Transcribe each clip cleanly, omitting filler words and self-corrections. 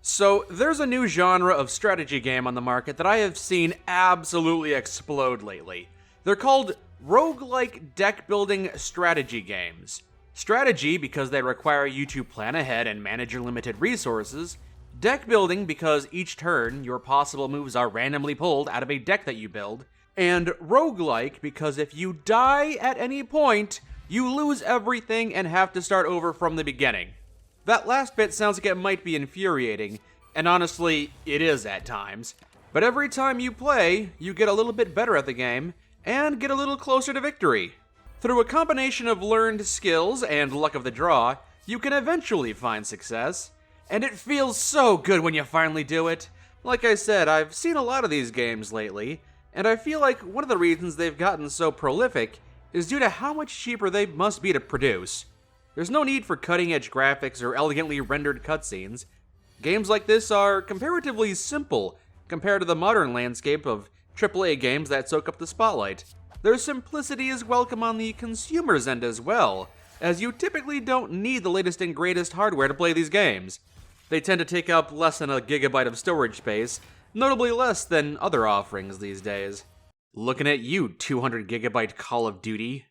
So, there's a new genre of strategy game on the market that I have seen absolutely explode lately. They're called roguelike deck-building strategy games. Strategy because they require you to plan ahead and manage your limited resources. Deck building because each turn, your possible moves are randomly pulled out of a deck that you build. And roguelike because if you die at any point, you lose everything and have to start over from the beginning. That last bit sounds like it might be infuriating, and honestly, it is at times. But every time you play, you get a little bit better at the game, and get a little closer to victory. Through a combination of learned skills and luck of the draw, you can eventually find success, and it feels so good when you finally do it. Like I said, I've seen a lot of these games lately, and I feel like one of the reasons they've gotten so prolific is due to how much cheaper they must be to produce. There's no need for cutting-edge graphics or elegantly rendered cutscenes. Games like this are comparatively simple compared to the modern landscape of AAA games that soak up the spotlight. Their simplicity is welcome on the consumer's end as well, as you typically don't need the latest and greatest hardware to play these games. They tend to take up less than a gigabyte of storage space, notably less than other offerings these days. Looking at you, 200 gigabyte Call of Duty.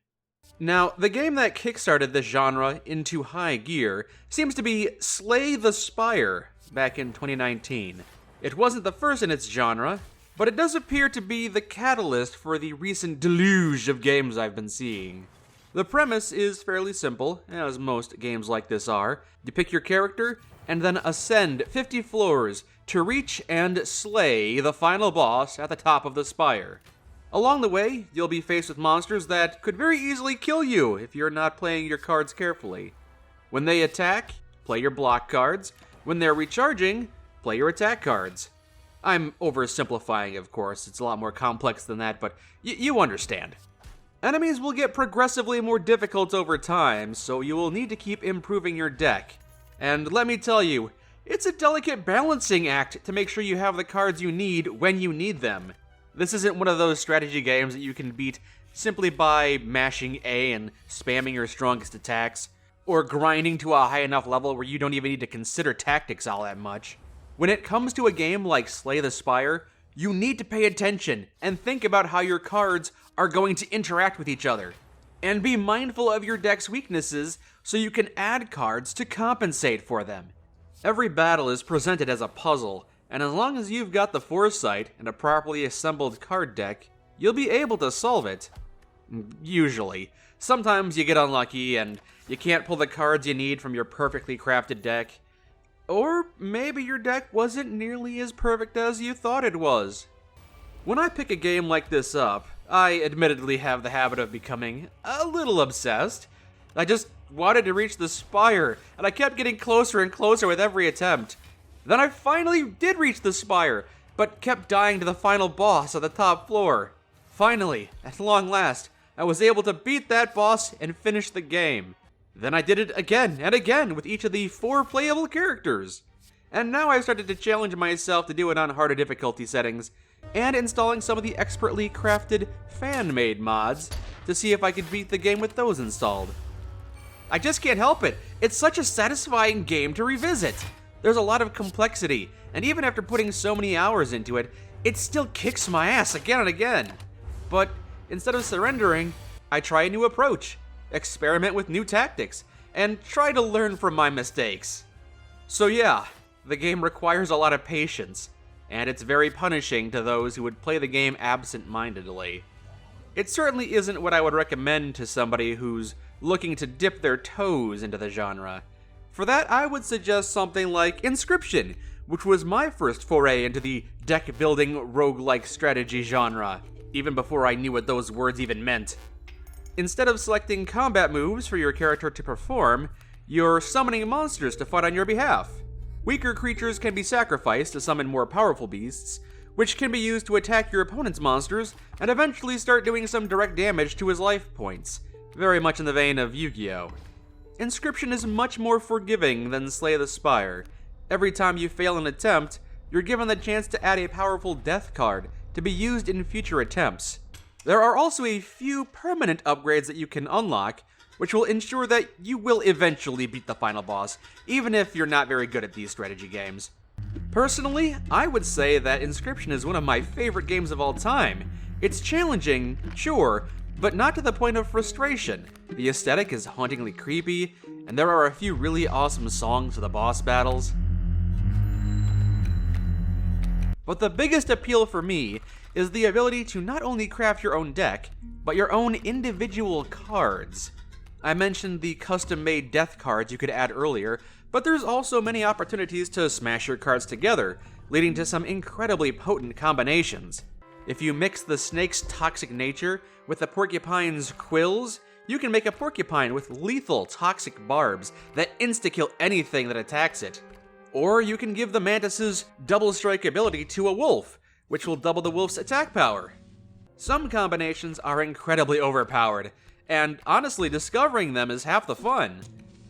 Now, the game that kickstarted this genre into high gear seems to be Slay the Spire back in 2019. It wasn't the first in its genre, but it does appear to be the catalyst for the recent deluge of games I've been seeing. The premise is fairly simple, as most games like this are. You pick your character, and then ascend 50 floors to reach and slay the final boss at the top of the spire. Along the way, you'll be faced with monsters that could very easily kill you if you're not playing your cards carefully. When they attack, play your block cards. When they're recharging, play your attack cards. I'm oversimplifying, of course. It's a lot more complex than that, but you understand. Enemies will get progressively more difficult over time, so you will need to keep improving your deck. And let me tell you, it's a delicate balancing act to make sure you have the cards you need when you need them. This isn't one of those strategy games that you can beat simply by mashing A and spamming your strongest attacks, or grinding to a high enough level where you don't even need to consider tactics all that much. When it comes to a game like Slay the Spire, you need to pay attention and think about how your cards are going to interact with each other. And be mindful of your deck's weaknesses so you can add cards to compensate for them. Every battle is presented as a puzzle, and as long as you've got the foresight and a properly assembled card deck, you'll be able to solve it. Usually. Sometimes you get unlucky and you can't pull the cards you need from your perfectly crafted deck. Or maybe your deck wasn't nearly as perfect as you thought it was. When I pick a game like this up, I admittedly have the habit of becoming a little obsessed. I just wanted to reach the spire, and I kept getting closer and closer with every attempt. Then I finally did reach the spire, but kept dying to the final boss at the top floor. Finally, at long last, I was able to beat that boss and finish the game. Then I did it again and again with each of the 4 playable characters. And now I've started to challenge myself to do it on harder difficulty settings, and installing some of the expertly crafted fan-made mods to see if I could beat the game with those installed. I just can't help it. It's such a satisfying game to revisit. There's a lot of complexity, and even after putting so many hours into it, it still kicks my ass again and again. But instead of surrendering, I try a new approach, experiment with new tactics, and try to learn from my mistakes. So yeah, the game requires a lot of patience, and it's very punishing to those who would play the game absent-mindedly. It certainly isn't what I would recommend to somebody who's looking to dip their toes into the genre. For that, I would suggest something like Inscryption, which was my first foray into the deck-building roguelike strategy genre, even before I knew what those words even meant. Instead of selecting combat moves for your character to perform, you're summoning monsters to fight on your behalf. Weaker creatures can be sacrificed to summon more powerful beasts, which can be used to attack your opponent's monsters and eventually start doing some direct damage to his life points, very much in the vein of Yu-Gi-Oh! Inscryption is much more forgiving than Slay the Spire. Every time you fail an attempt, you're given the chance to add a powerful death card to be used in future attempts. There are also a few permanent upgrades that you can unlock, which will ensure that you will eventually beat the final boss, even if you're not very good at these strategy games. Personally, I would say that Inscryption is one of my favorite games of all time. It's challenging, sure, but not to the point of frustration. The aesthetic is hauntingly creepy, and there are a few really awesome songs for the boss battles. But the biggest appeal for me is the ability to not only craft your own deck, but your own individual cards. I mentioned the custom-made death cards you could add earlier, but there's also many opportunities to smash your cards together, leading to some incredibly potent combinations. If you mix the snake's toxic nature with the porcupine's quills, you can make a porcupine with lethal toxic barbs that insta-kill anything that attacks it. Or you can give the mantis's double strike ability to a wolf, which will double the wolf's attack power. Some combinations are incredibly overpowered, and honestly, discovering them is half the fun.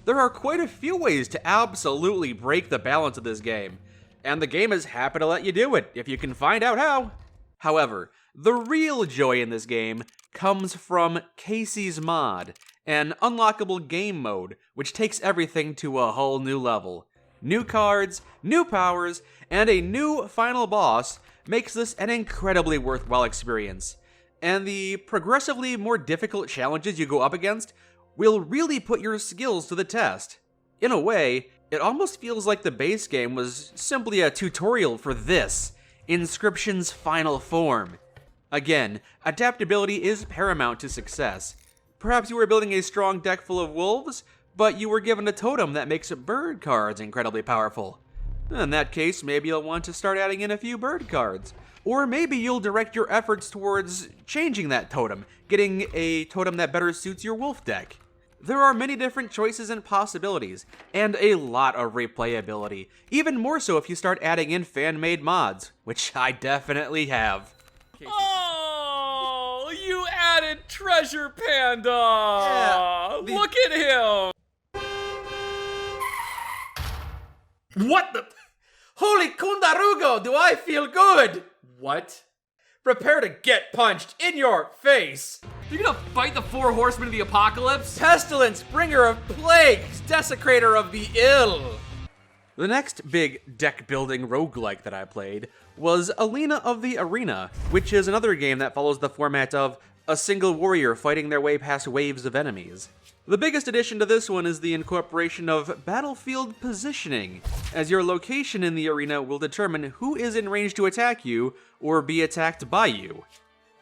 There are quite a few ways to absolutely break the balance of this game, and the game is happy to let you do it if you can find out how. However, the real joy in this game comes from Casey's Mod, an unlockable game mode which takes everything to a whole new level. New cards, new powers, and a new final boss makes this an incredibly worthwhile experience. And the progressively more difficult challenges you go up against will really put your skills to the test. In a way, it almost feels like the base game was simply a tutorial for this, Inscryption's final form. Again, adaptability is paramount to success. Perhaps you were building a strong deck full of wolves, but you were given a totem that makes bird cards incredibly powerful. In that case, maybe you'll want to start adding in a few bird cards. Or maybe you'll direct your efforts towards changing that totem, getting a totem that better suits your wolf deck. There are many different choices and possibilities, and a lot of replayability, even more so if you start adding in fan-made mods, which I definitely have. Oh, you added Treasure Panda! Yeah, Look at him! What the? Holy Kundarugo, do I feel good? What? Prepare to get punched in your face! You're gonna fight the 4 horsemen of the apocalypse? Pestilence, bringer of plagues, desecrator of the ill! The next big deck-building roguelike that I played was Elena of the Arena, which is another game that follows the format of a single warrior fighting their way past waves of enemies. The biggest addition to this one is the incorporation of battlefield positioning, as your location in the arena will determine who is in range to attack you or be attacked by you.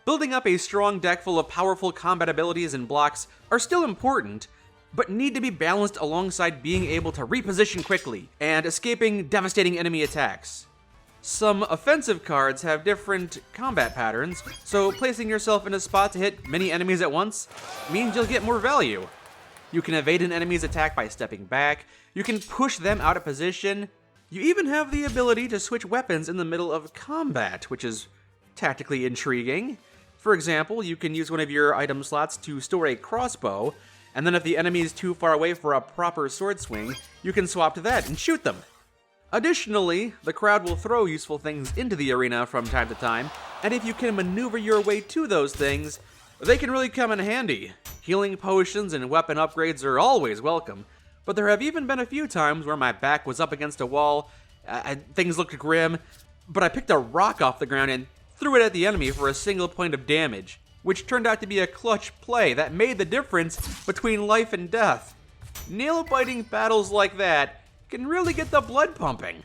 Building up a strong deck full of powerful combat abilities and blocks are still important, but need to be balanced alongside being able to reposition quickly and escaping devastating enemy attacks. Some offensive cards have different combat patterns, so placing yourself in a spot to hit many enemies at once means you'll get more value. You can evade an enemy's attack by stepping back, you can push them out of position, you even have the ability to switch weapons in the middle of combat, which is tactically intriguing. For example, you can use one of your item slots to store a crossbow, and then if the enemy is too far away for a proper sword swing, you can swap to that and shoot them. Additionally, the crowd will throw useful things into the arena from time to time, and if you can maneuver your way to those things, they can really come in handy. Healing potions and weapon upgrades are always welcome, but there have even been a few times where my back was up against a wall, things looked grim, but I picked a rock off the ground and threw it at the enemy for a single point of damage, which turned out to be a clutch play that made the difference between life and death. Nail-biting battles like that can really get the blood pumping.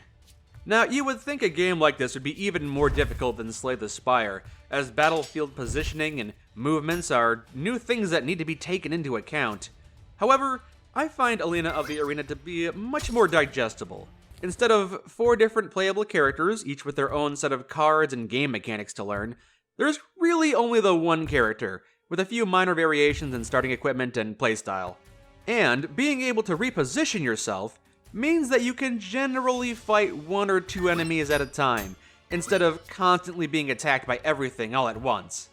Now, you would think a game like this would be even more difficult than Slay the Spire, as battlefield positioning and movements are new things that need to be taken into account. However, I find Elena of the Arena to be much more digestible. Instead of 4 different playable characters, each with their own set of cards and game mechanics to learn, there's really only the one character, with a few minor variations in starting equipment and playstyle. And being able to reposition yourself means that you can generally fight 1 or 2 enemies at a time, instead of constantly being attacked by everything all at once.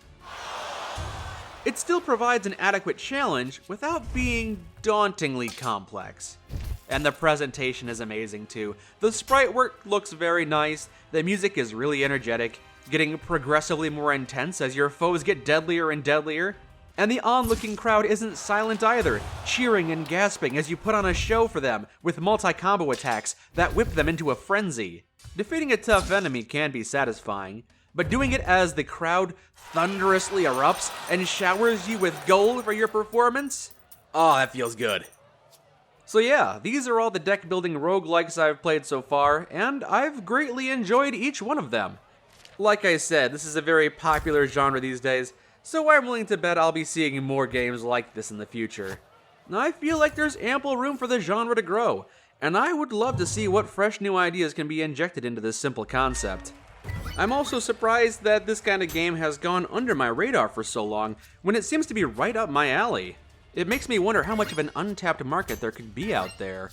It still provides an adequate challenge without being dauntingly complex. And the presentation is amazing too. The sprite work looks very nice, the music is really energetic, getting progressively more intense as your foes get deadlier and deadlier. And the onlooking crowd isn't silent either, cheering and gasping as you put on a show for them with multi-combo attacks that whip them into a frenzy. Defeating a tough enemy can be satisfying, but doing it as the crowd thunderously erupts and showers you with gold for your performance? Oh, that feels good. So yeah, these are all the deck building roguelikes I've played so far, and I've greatly enjoyed each one of them. Like I said, this is a very popular genre these days, so I'm willing to bet I'll be seeing more games like this in the future. I feel like there's ample room for the genre to grow, and I would love to see what fresh new ideas can be injected into this simple concept. I'm also surprised that this kind of game has gone under my radar for so long, when it seems to be right up my alley. It makes me wonder how much of an untapped market there could be out there.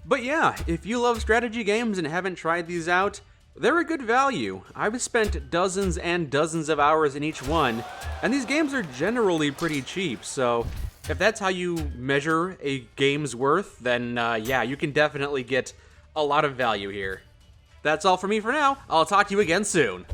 But yeah, if you love strategy games and haven't tried these out, they're a good value. I've spent dozens and dozens of hours in each one, and these games are generally pretty cheap, so if that's how you measure a game's worth, then yeah, you can definitely get a lot of value here. That's all for me for now. I'll talk to you again soon.